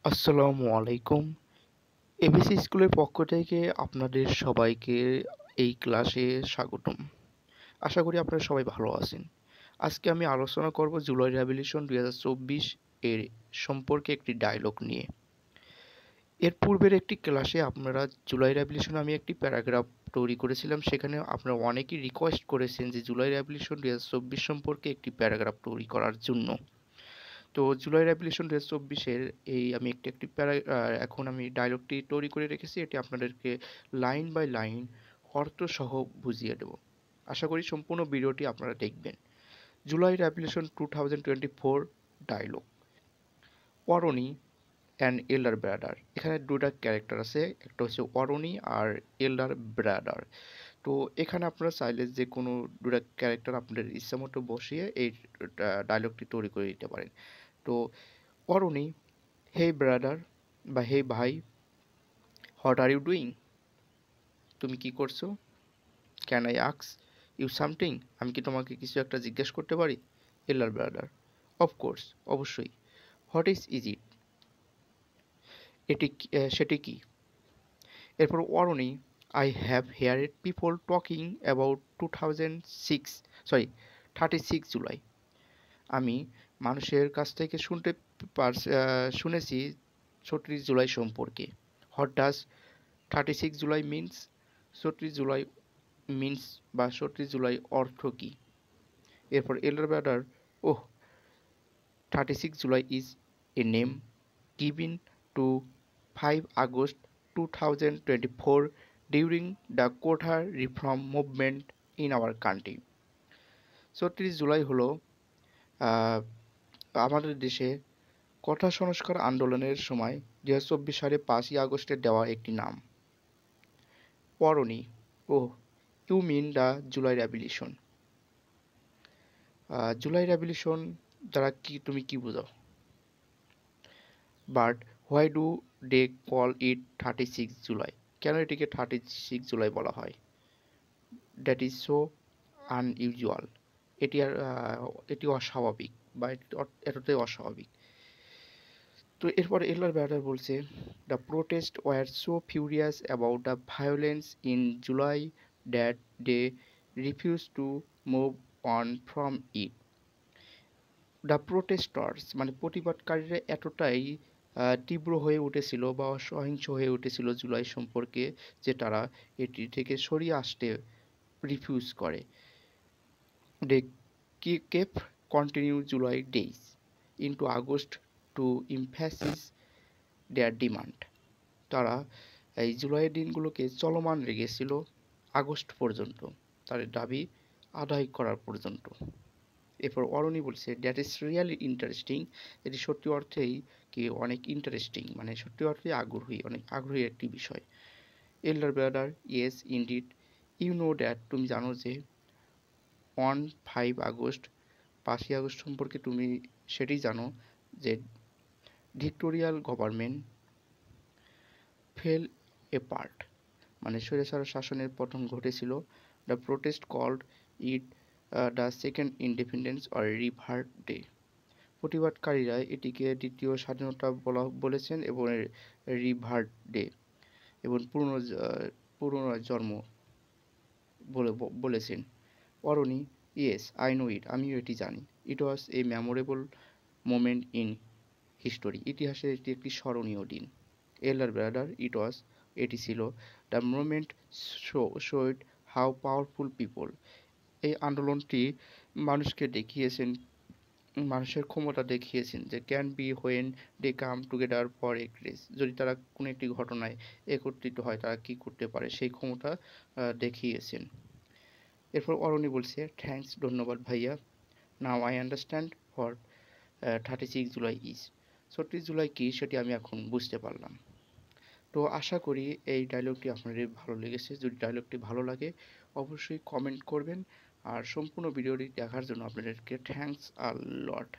আসসালামু আলাইকুম। এবিসি স্কুলের পক্ষ থেকে আপনাদের সবাইকে এই ক্লাসে স্বাগতম। আশা করি আপনারা সবাই ভালো আছেন। আজকে আমি আলোচনা করব জুলাই রেভলিউশন ২০২৪ এর সম্পর্কে একটি ডায়লগ নিয়ে। এর পূর্বের একটি ক্লাসে আপনারা জুলাই রেভলিউশনে আমি একটি প্যারাগ্রাফ তৈরি করেছিলাম। সেখানে আপনারা অনেকেই রিকোয়েস্ট করেছেন যে জুলাই রেভলিউশন ২০২৪ সম্পর্কে একটি প্যারাগ্রাফ তৈরি করার জন্য। তো জুলাই রেভলিউশন ২০২৪-এর আমি এখন আমি ডায়লগটি তৈরি করে রেখেছি। এটি আপনাদেরকে লাইন বাই লাইন অর্থসহ বুঝিয়ে দেব। আশা করি সম্পূর্ণ ভিডিওটি আপনারা দেখবেন। July revolution 2024 dialogue. Aroni and elder brother. এখানে দুটা ক্যারেক্টার আছে, একটা হচ্ছে অরণি আর এল্ডার ব্রাদার। তো এখানে আপনারা চাইলে যে কোনো দুটা ক্যারেক্টার আপনাদের ইচ্ছা মতো বসিয়ে এই ডায়লগটি তৈরি করে দিতে পারেন। তো অরণি, হে ব্রাদার বা হে ভাই, হোয়াট আর ইউ ডুইং? তুমি কি করছো? ক্যান আই আক্স ইউ সামথিং? আমি কি তোমাকে কিছু একটা জিজ্ঞেস করতে পারি? এল্ডার ব্রাদার, অফকোর্স, অবশ্যই। What is it? সেটি কি? এরপর Aroni, I have heard people talking about 36 July. আমি মানুষের কাছ থেকে শুনেছি 36 জুলাই সম্পর্কে। What does 36 July means? 36 July means বা 36 জুলাই অর্থ কী? এরপর elder brother, oh, 36 July is a name given to 5 August 2024 during the কোঠা reform movement in our country. 36 July হলো আমাদের দেশে কোঠা সংস্কার আন্দোলনের সময় 2024 সালে 5ই আগস্টে দেওয়া একটি নাম। Aroni, oh, you mean the July revolution. July revolution দ্বারা তুমি কি বোঝো? But why do they call it 36 July? কেন এটিকে 36 জুলাই বলা হয়? That is so unusual. এটি অস্বাভাবিক বা এতটাই অস্বাভাবিক। তো এরপরে এল্ডার ব্রাদার বলছে, the protest war so furious about the violence in July that they refuse to move on from it. The protesters মানে প্রতিবাদকারীরা এতটাই তীব্র হয়ে উঠেছিল বা সহিংস হয়ে উঠেছিল জুলাই সম্পর্কে যে তারা এটি থেকে সরিয়ে আসতে রিফিউজ করে। They kept continue July days into August to emphasis their demand. তারা এই জুলাইয়ের দিনগুলোকে চলমান রেখেছিল আগস্ট পর্যন্ত, তাদের দাবি আদায় করার পর্যন্ত। এরপর অরণি বলছে, দ্যাট ইজ রিয়েলি ইন্টারেস্টিং। এটি সত্যি অর্থেই অনেক ইন্টারেস্টিং, মানে সত্যি অর্থেই অনেক আগ্রহী একটি বিষয়। Elder brother, yes indeed, you know that, তুমি জানো যে অন 5 আগস্ট 5ই আগস্ট সম্পর্কে তুমি সেটি জানো যে ডিক্টোরিয়াল গভর্নমেন্ট ফেল এপার্ট, মানে স্বৈরাচার শাসনের পতন ঘটেছিল। The protest called it the second independence or revert day. প্রতিবাদকারীরা এটিকে দ্বিতীয় স্বাধীনতা বলেছেন এবং রিভার্ট ডে এবং পুনর্জন্ম বলেছেন। Aroni, yes I know it, আমিও এটি জানি। It was a memorable moment in history, ইতিহাসের এটি একটি স্মরণীয় দিন। এল্ডার ব্রাদার, এটি ছিল the moment showed how powerful people. এই আন্দোলনটি মানুষের ক্ষমতা দেখিয়েছেন যে can be when they come together for a craze, যদি তারা কোনো একটি ঘটনায় একত্রিত হয় তারা কী করতে পারে সেই ক্ষমতা দেখিয়েছেন। এরপর অরণি বলছে, থ্যাঙ্কস, ধন্যবাদ ভাইয়া। Now I understand what 36 July is. 36 July কী সেটি আমি এখন বুঝতে পারলাম। তো আশা করি এই ডায়লগটি আপনাদের ভালো লেগেছে। যদি ডায়লগটি ভালো লাগে অবশ্যই কমেন্ট করবেন, আর সম্পূর্ণ ভিডিওটি দেখার জন্য আপনাদেরকে থ্যাঙ্কস আ লট।